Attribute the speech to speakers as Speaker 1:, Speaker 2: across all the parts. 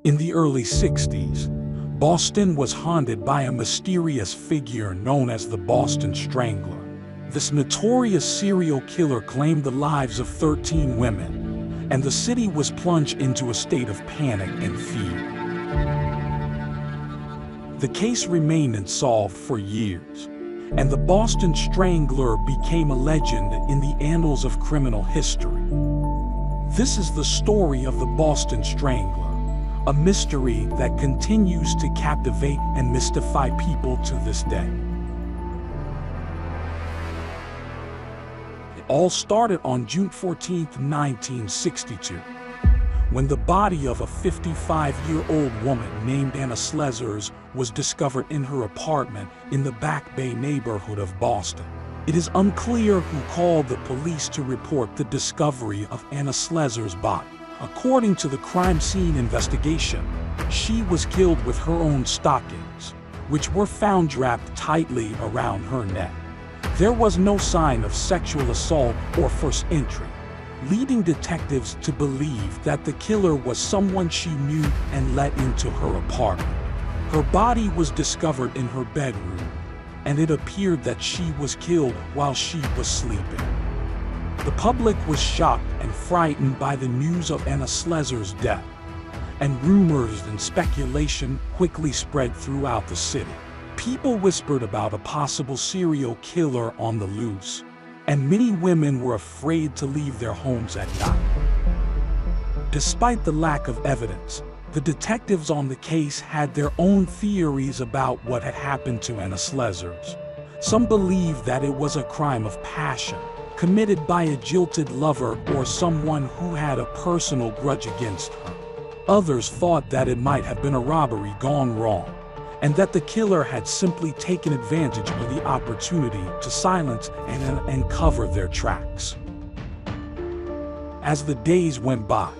Speaker 1: In the early 60s, Boston was haunted by a mysterious figure known as the Boston Strangler. This notorious serial killer claimed the lives of 13 women, and the city was plunged into a state of panic and fear. The case remained unsolved for years, and the Boston Strangler became a legend in the annals of criminal history. This is the story of the Boston Strangler, a mystery that continues to captivate and mystify people to this day. It all started on June 14, 1962, when the body of a 55-year-old woman named Anna Slesers was discovered in her apartment in the Back Bay neighborhood of Boston. It is unclear who called the police to report the discovery of Anna Slesers' body. According to the crime scene investigation, she was killed with her own stockings, which were found wrapped tightly around her neck. There was no sign of sexual assault or forced entry, leading detectives to believe that the killer was someone she knew and let into her apartment. Her body was discovered in her bedroom, and it appeared that she was killed while she was sleeping. The public was shocked and frightened by the news of Anna Slesers' death, and rumors and speculation quickly spread throughout the city. People whispered about a possible serial killer on the loose, and many women were afraid to leave their homes at night. Despite the lack of evidence, the detectives on the case had their own theories about what had happened to Anna Slesers. Some believed that it was a crime of passion, committed by a jilted lover or someone who had a personal grudge against her. Others thought that it might have been a robbery gone wrong, and that the killer had simply taken advantage of the opportunity to silence and cover their tracks. As the days went by,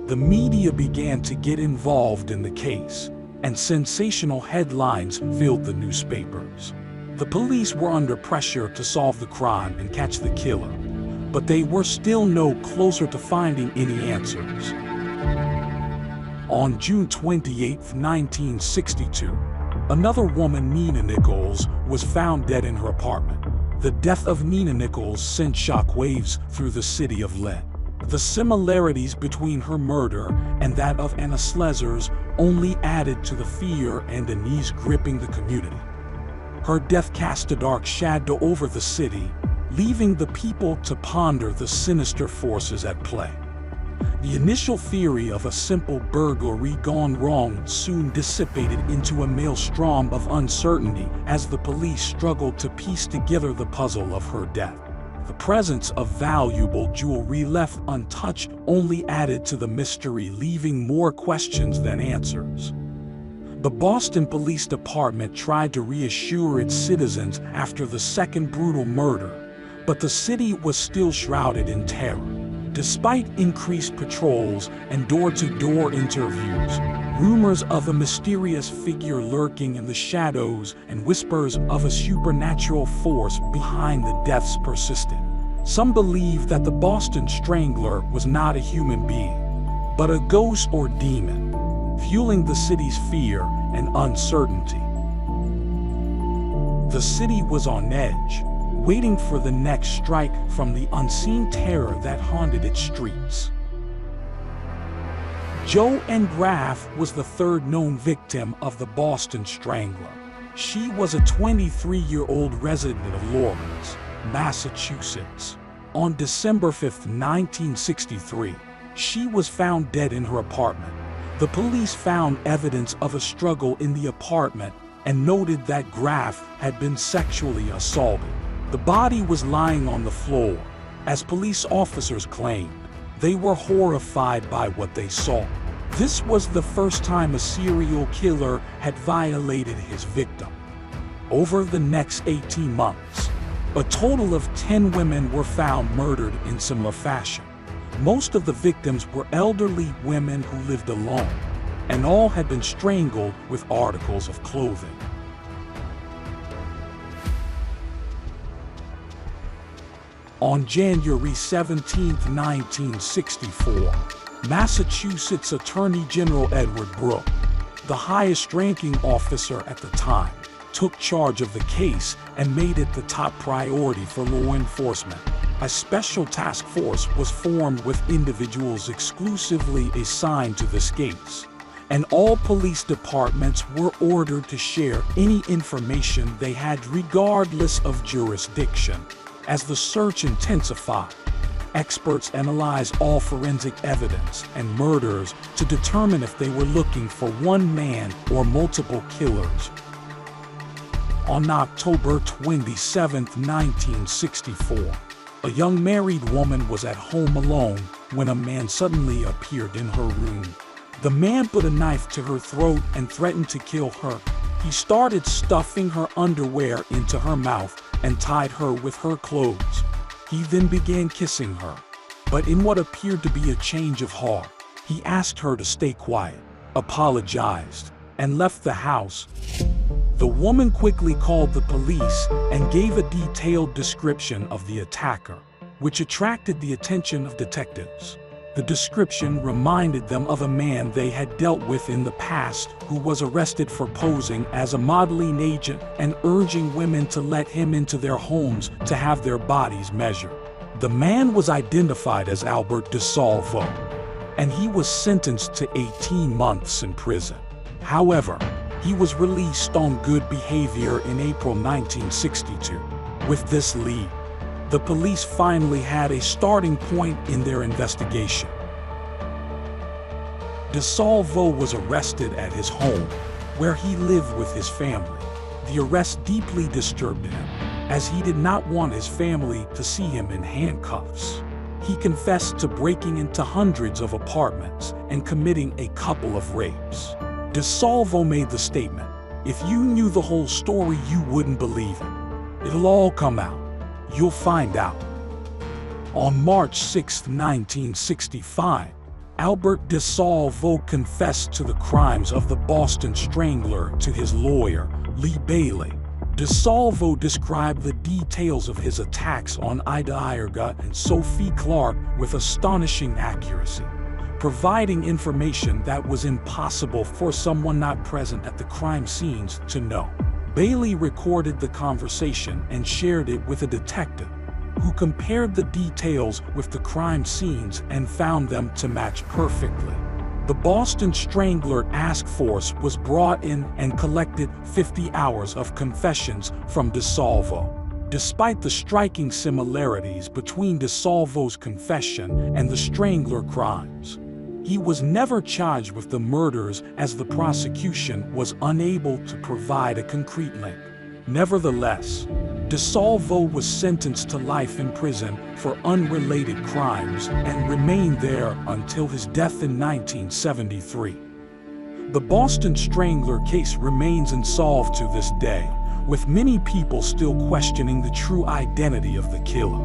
Speaker 1: the media began to get involved in the case, and sensational headlines filled the newspapers. The police were under pressure to solve the crime and catch the killer, but they were still no closer to finding any answers. On June 28, 1962, another woman, Nina Nichols, was found dead in her apartment. The death of Nina Nichols sent shockwaves through the city of Lynn. The similarities between her murder and that of Anna Slesers only added to the fear and unease gripping the community. Her death cast a dark shadow over the city, leaving the people to ponder the sinister forces at play. The initial theory of a simple burglary gone wrong soon dissipated into a maelstrom of uncertainty as the police struggled to piece together the puzzle of her death. The presence of valuable jewelry left untouched only added to the mystery, leaving more questions than answers. The Boston Police Department tried to reassure its citizens after the second brutal murder, but the city was still shrouded in terror. Despite increased patrols and door-to-door interviews, rumors of a mysterious figure lurking in the shadows and whispers of a supernatural force behind the deaths persisted. Some believed that the Boston Strangler was not a human being, but a ghost or demon, fueling the city's fear and uncertainty. The city was on edge, waiting for the next strike from the unseen terror that haunted its streets. Joanne Graff was the third known victim of the Boston Strangler. She was a 23-year-old resident of Lawrence, Massachusetts. On December 5, 1963, she was found dead in her apartment. The police found evidence of a struggle in the apartment and noted that Graff had been sexually assaulted. The body was lying on the floor. As police officers claimed, they were horrified by what they saw. This was the first time a serial killer had violated his victim. Over the next 18 months, a total of 10 women were found murdered in similar fashion. Most of the victims were elderly women who lived alone, and all had been strangled with articles of clothing. On January 17, 1964, Massachusetts Attorney General Edward Brooke, the highest-ranking officer at the time, took charge of the case and made it the top priority for law enforcement. A special task force was formed with individuals exclusively assigned to this case, and all police departments were ordered to share any information they had regardless of jurisdiction. As the search intensified, experts analyzed all forensic evidence and murders to determine if they were looking for one man or multiple killers. On October 27, 1964, a young married woman was at home alone when a man suddenly appeared in her room. The man put a knife to her throat and threatened to kill her. He started stuffing her underwear into her mouth and tied her with her clothes. He then began kissing her, but in what appeared to be a change of heart, he asked her to stay quiet, apologized, and left the house. The woman quickly called the police and gave a detailed description of the attacker, which attracted the attention of detectives. The description reminded them of a man they had dealt with in the past who was arrested for posing as a modeling agent and urging women to let him into their homes to have their bodies measured. The man was identified as Albert DeSalvo, and he was sentenced to 18 months in prison. However, he was released on good behavior in April 1962. With this lead, the police finally had a starting point in their investigation. DeSalvo was arrested at his home, where he lived with his family. The arrest deeply disturbed him, as he did not want his family to see him in handcuffs. He confessed to breaking into hundreds of apartments and committing a couple of rapes. DeSalvo made the statement, "If you knew the whole story, you wouldn't believe it. It'll all come out. You'll find out." On March 6, 1965, Albert DeSalvo confessed to the crimes of the Boston Strangler to his lawyer, Lee Bailey. DeSalvo described the details of his attacks on Ida Eiergut and Sophie Clark with astonishing accuracy, providing information that was impossible for someone not present at the crime scenes to know. Bailey recorded the conversation and shared it with a detective, who compared the details with the crime scenes and found them to match perfectly. The Boston Strangler task force was brought in and collected 50 hours of confessions from DeSalvo. Despite the striking similarities between DeSalvo's confession and the Strangler crimes, he was never charged with the murders as the prosecution was unable to provide a concrete link. Nevertheless, DeSalvo was sentenced to life in prison for unrelated crimes and remained there until his death in 1973. The Boston Strangler case remains unsolved to this day, with many people still questioning the true identity of the killer.